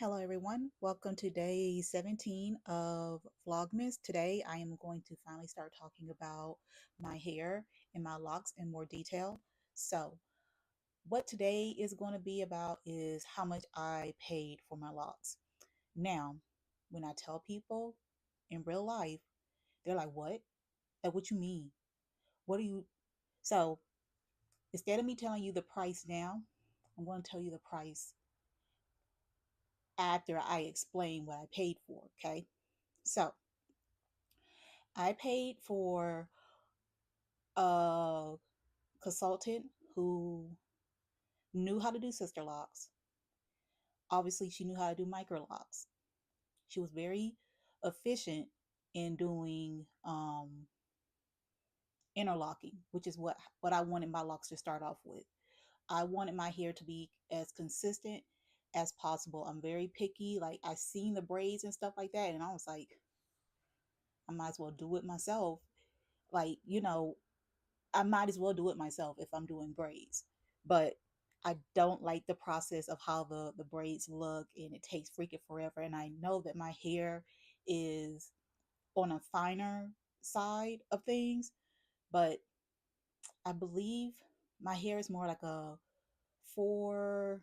Hello, everyone. Welcome to day 17 of Vlogmas. Today, I am going to finally start talking about my hair and my locks in more detail. So, what today is going to be about is how much I paid for my locks. Now, when I tell people in real life, they're like, "What? Like, what you mean? What do you?" So, instead of me telling you the price now, I'm going to tell you the price after I explain what I paid for. Okay. So, I paid for a consultant who knew how to do sister locks. Obviously, she knew how to do micro locks. She was very efficient in doing interlocking, which is what I wanted my locks to start off with. I wanted my hair to be as consistent as possible. I'm very picky. Like I seen the braids and stuff like that, and I was like, I might as well do it myself. Like I might as well do it myself if I'm doing braids. But I don't like the process of how the braids look and it takes freaking forever. And I know that my hair is on a finer side of things, but I believe my hair is more like a four,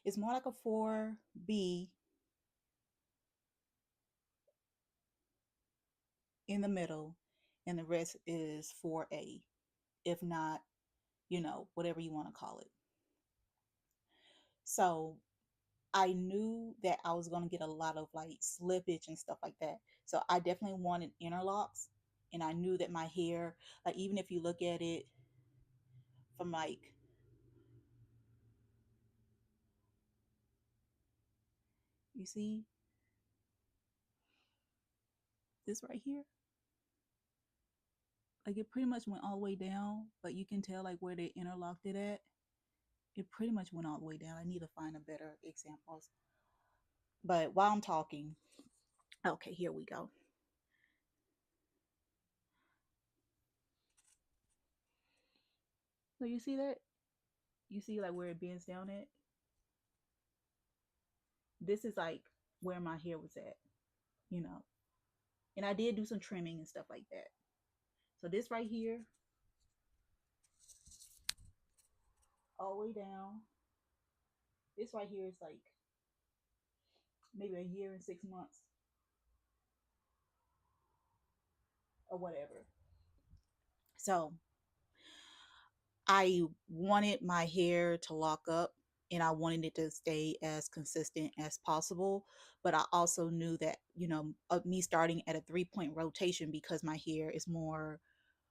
it's more like a 4B in the middle, and the rest is 4A, if not, whatever you want to call it. So I knew that I was going to get a lot of like slippage and stuff like that. So I definitely wanted interlocks. And I knew that my hair, like, even if you look at it from like, you see this right here? Like, it pretty much went all the way down, but you can tell like where they interlocked it at. It pretty much went all the way down. I need to find a better examples. But while I'm talking, okay, here we go. So you see that? You see like where it bends down at? This is like where my hair was at, you know. And I did do some trimming and stuff like that. So this right here, all the way down. This right here is like maybe a year and 6 months or whatever. So I wanted my hair to lock up and I wanted it to stay as consistent as possible. But I also knew that, me starting at a 3 point rotation because my hair is more,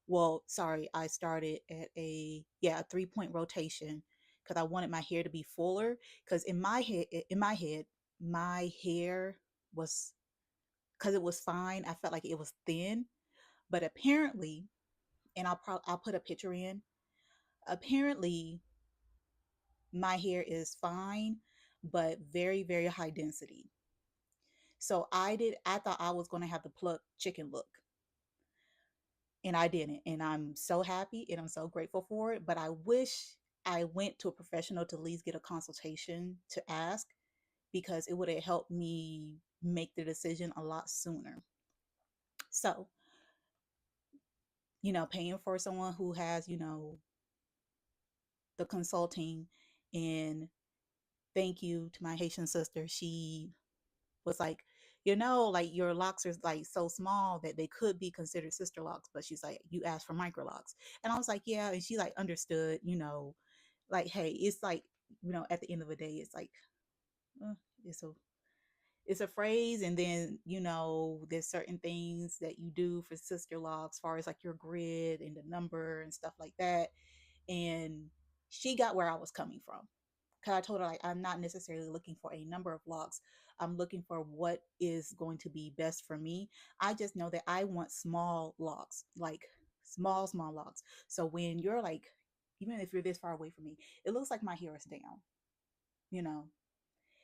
well, sorry, I started at a 3 point rotation because I wanted my hair to be fuller. Because in my head, my hair was, because it was fine. I felt like it was thin, but apparently, and I'll put a picture in. Apparently, my hair is fine, but very very high density. So I thought I was going to have the pluck chicken look, and I didn't. And I'm so happy and I'm so grateful for it. But I wish I went to a professional to at least get a consultation to ask, because it would have helped me make the decision a lot sooner. So, paying for someone who has, the consulting, and thank you to my Haitian sister. She was like, like your locks are like so small that they could be considered sister locks, but she's like, you asked for micro locks. And I was like, yeah. And she like understood, like, hey, it's like, at the end of the day, it's like, uh, it's a it's a phrase. And then, there's certain things that you do for sister locks, as far as like your grid and the number and stuff like that. And she got where I was coming from, because I told her, like, I'm not necessarily looking for a number of locks. I'm looking for what is going to be best for me. I just know that I want small locks, like small locks. So when you're like, even if you're this far away from me, it looks like my hair is down, you know,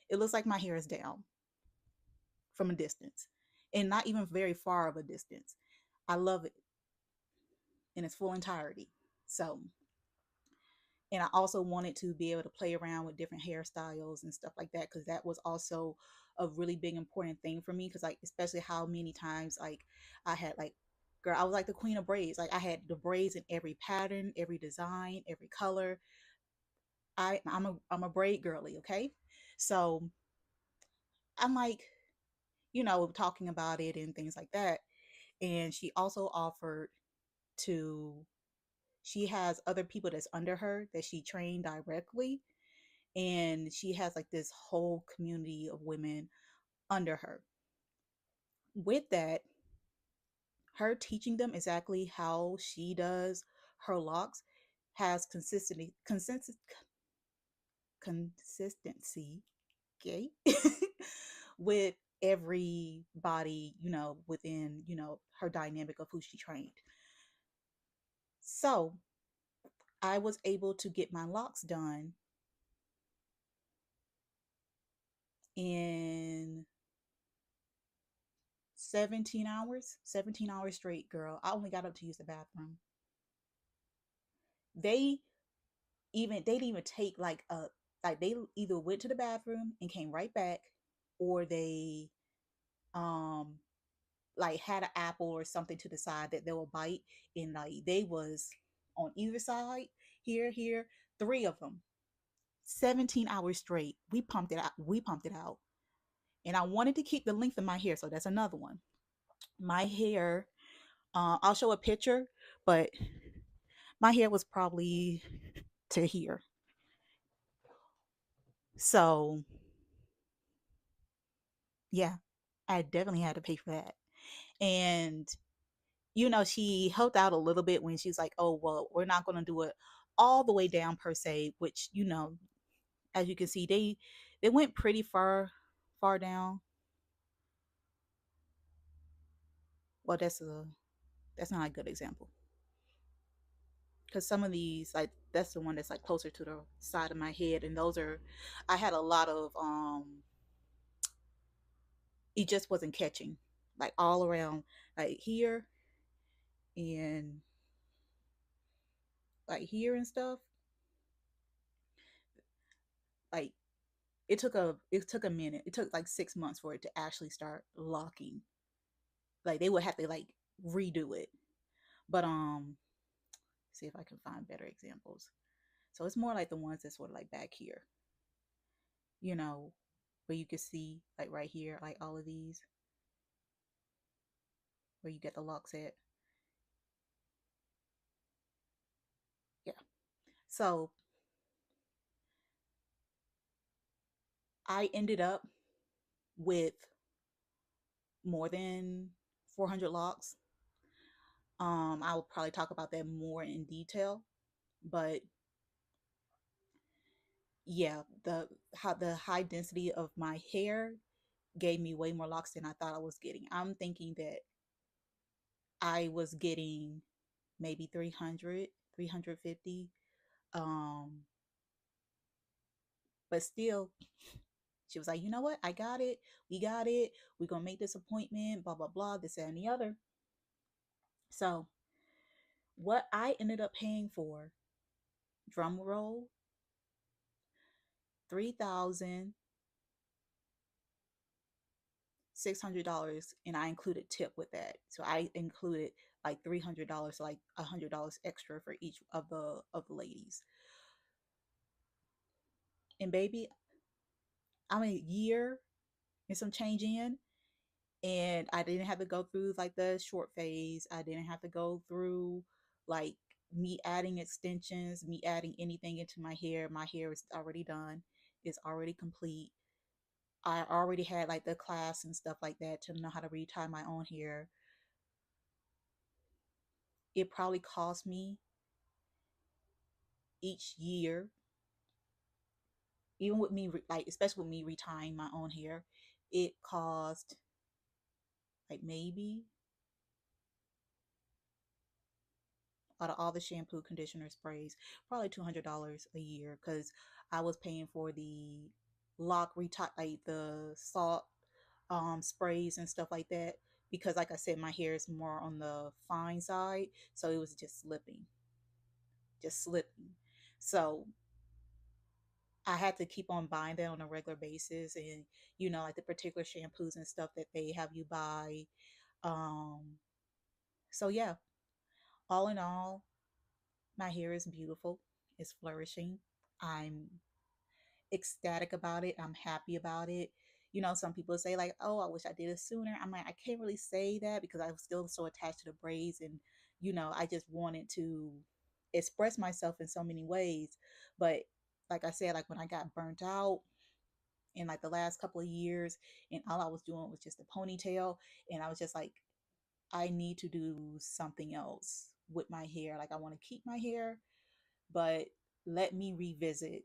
it looks like my hair is down from a distance, and not even very far of a distance. I love it in its full entirety. So, and I also wanted to be able to play around with different hairstyles and stuff like that, because that was also a really big important thing for me, because like especially how many times like I had like, girl, I was like the queen of braids. Like I had the braids in every pattern, every design, every color. I'm a braid girly, okay? So I'm like, talking about it and things like that. And she also offered to, she has other people that's under her that she trained directly, and she has like this whole community of women under her. With that, her teaching them exactly how she does her locks has consistency, okay, with everybody, within, her dynamic of who she trained. So I was able to get my locks done in 17 hours straight, girl. I only got up to use the bathroom. They they didn't even take like a, like they either went to the bathroom and came right back, or they um like had an apple or something to the side that they will bite, and like they was on either side, here, three of them, 17 hours straight. We pumped it out, and I wanted to keep the length of my hair, so that's another one. My hair, I'll show a picture, but my hair was probably to here. So yeah, I definitely had to pay for that. And she helped out a little bit when she was like, "Oh, well, we're not going to do it all the way down per se," which, as you can see, they went pretty far down. Well, that's not a good example, because some of these, like, that's the one that's like closer to the side of my head, and those are, I had a lot of it just wasn't catching, like all around, like here and like here and stuff. Like it took a minute. It took like 6 months for it to actually start locking. Like they would have to like redo it. But see if I can find better examples. So it's more like the ones that's sort of like back here, you know, where you can see like right here, like all of these, where you get the locks at. Yeah. So I ended up with more than 400 locks. I will probably talk about that more in detail, but yeah, the high density of my hair gave me way more locks than I thought I was getting. I'm thinking that I was getting maybe 300, 350. Um, but still, she was like, you know what? I got it. We got it. We're going to make this appointment, blah, blah, blah, this, that, and the other. So, what I ended up paying for, drum roll, 3,600, and I included tip with that. So I included like $300, so like $100 extra for each of the ladies. And baby, I'm a year and some change in, and I didn't have to go through like the short phase. I didn't have to go through like me adding extensions, me adding anything into my hair. My hair is already done. It's already complete. I already had like the class and stuff like that to know how to retie my own hair. It probably cost me each year, even with me, like, especially with me retying my own hair, it cost like maybe out of all the shampoo, conditioner, sprays, probably $200 a year, because I was paying for the lock retie, like the salt sprays and stuff like that. Because, like I said, my hair is more on the fine side, so it was just slipping. just slipping. So I had to keep on buying that on a regular basis, and like the particular shampoos and stuff that they have you buy. Um, so yeah, all in all, my hair is beautiful. It's flourishing. I'm ecstatic about it. I'm happy about it. Some people say like, "Oh, I wish I did it sooner." I'm like, I can't really say that because I was still so attached to the braids, and I just wanted to express myself in so many ways. But like I said, like when I got burnt out in like the last couple of years, and all I was doing was just a ponytail, and I was just like, I need to do something else with my hair. Like I want to keep my hair, but let me revisit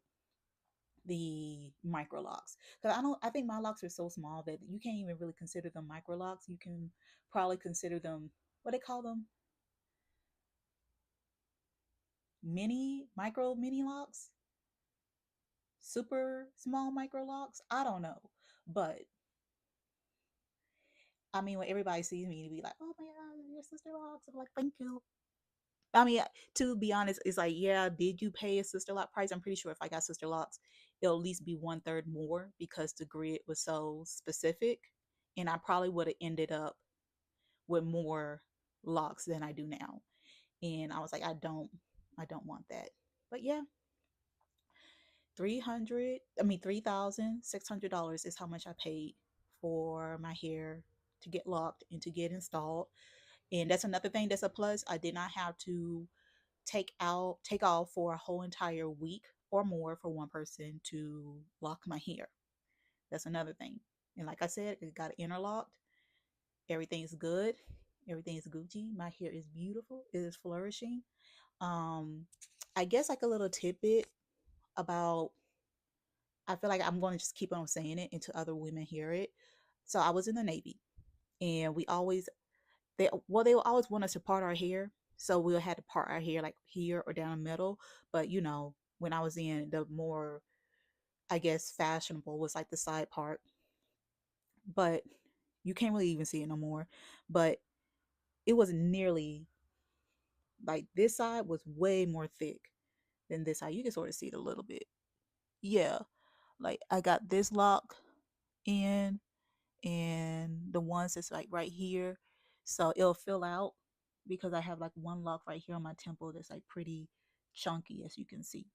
the micro locks, because I think my locks are so small that you can't even really consider them micro locks. You can probably consider them, what they call them, mini locks, super small micro locks. I don't know, but I mean, when everybody sees me, to be like, "Oh my god, your sister locks," I'm like, "Thank you." I mean, to be honest, it's like, yeah, did you pay a sister lock price? I'm pretty sure if I got sister locks, it'll at least be one third more because the grid was so specific. And I probably would have ended up with more locks than I do now. And I was like, I don't want that. But yeah, $3,600 is how much I paid for my hair to get locked and to get installed. And that's another thing that's a plus. I did not have to take off for a whole entire week or more for one person to lock my hair. That's another thing. And like I said, it got interlocked. Everything's good. Everything's Gucci. My hair is beautiful. It is flourishing. Um, I guess like a little tidbit about, I feel like I'm going to just keep on saying it until other women hear it. So I was in the Navy, and they will always want us to part our hair. So we'll have to part our hair like here or down the middle. But when I was in the more, I guess, fashionable was like the side part. But you can't really even see it no more. But it was nearly like this side was way more thick than this side. You can sort of see it a little bit. Yeah. Like I got this lock in, and the ones that's like right here. So it'll fill out because I have like one lock right here on my temple that's like pretty chunky, as you can see.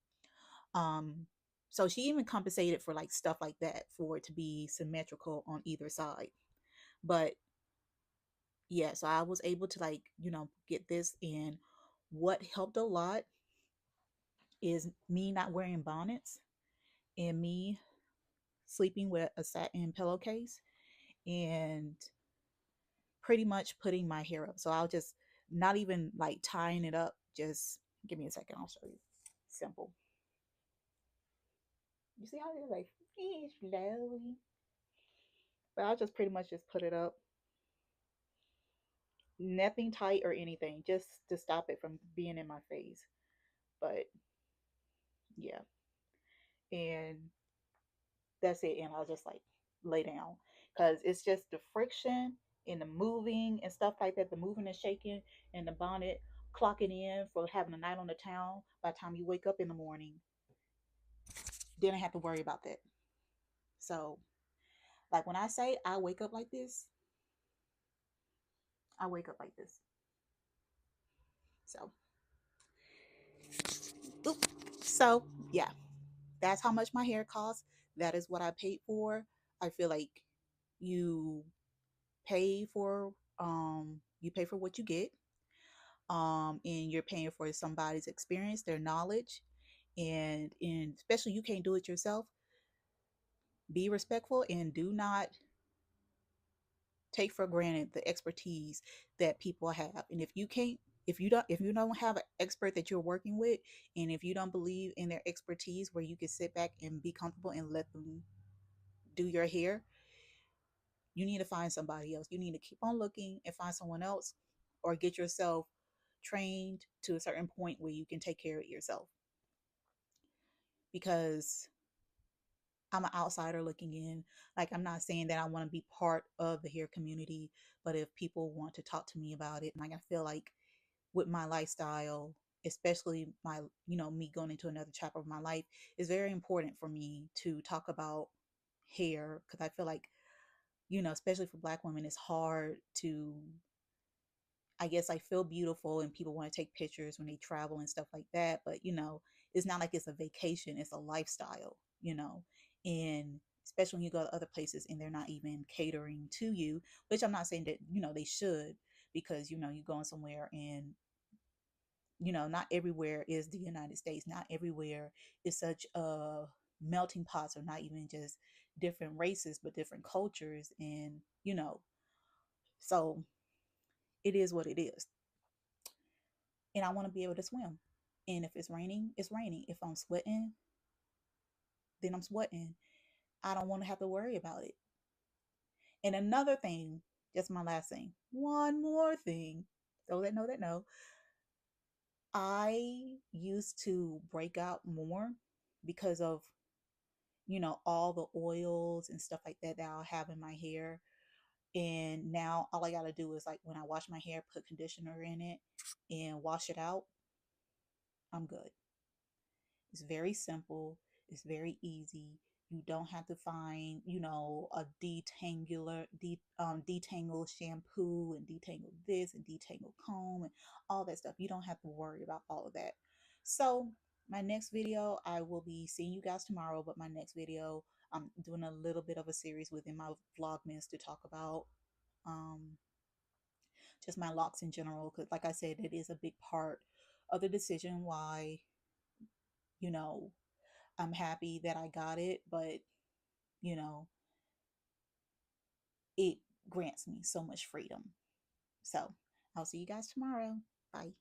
Um, so she even compensated for like stuff like that for it to be symmetrical on either side. But yeah, so I was able to like, get this in. What helped a lot is me not wearing bonnets and me sleeping with a satin pillowcase and pretty much putting my hair up. So I'll just not even like tying it up. Just give me a second. I'll show you. Simple. You see how it's like slowly. But I'll just pretty much just put it up. Nothing tight or anything, just to stop it from being in my face. But yeah, and that's it. And I'll just like lay down because it's just the friction and the moving and stuff like that. The moving and shaking and the bonnet clocking in for having a night on the town. By the time you wake up in the morning, didn't have to worry about that. So, like when I say I wake up like this, I wake up like this. So, oop. So yeah, that's how much my hair costs. That is what I paid for. I feel like you pay for you pay for what you get. And you're paying for somebody's experience, their knowledge, and especially you can't do it yourself. Be respectful and do not take for granted the expertise that people have. And if you don't have an expert that you're working with, and if you don't believe in their expertise where you can sit back and be comfortable and let them do your hair, you need to find somebody else. You need to keep on looking and find someone else, or get yourself trained to a certain point where you can take care of yourself. Because I'm an outsider looking in. Like, I'm not saying that I want to be part of the hair community, but if people want to talk to me about it, and like I feel like with my lifestyle especially my, me going into another chapter of my life, it's very important for me to talk about hair because I feel like, especially for Black women, it's hard to, I guess, like, feel beautiful, and people want to take pictures when they travel and stuff like that. But, it's not like it's a vacation, it's a lifestyle. And especially when you go to other places and they're not even catering to you, which I'm not saying that, they should, because, you're going somewhere and, not everywhere is the United States. Not everywhere is such a melting pots, or not even just different races, but different cultures. And, so it is what it is. And I want to be able to swim. And if it's raining, it's raining. If I'm sweating, then I'm sweating. I don't want to have to worry about it. And another thing, just my last thing, one more thing. So that know, I used to break out more because of, all the oils and stuff like that I'll have in my hair. And now all I got to do is, like, when I wash my hair, put conditioner in it and wash it out. I'm good. It's very simple. It's very easy. You don't have to find, a detangle shampoo and detangle this and detangle comb and all that stuff. You don't have to worry about all of that. So my next video, I will be seeing you guys tomorrow, but my next video, I'm doing a little bit of a series within my Vlogmas to talk about um, just my locks in general. Because like I said, it is a big part of the decision why, you know, I'm happy that I got it, but you know, it grants me so much freedom. So I'll see you guys tomorrow. Bye.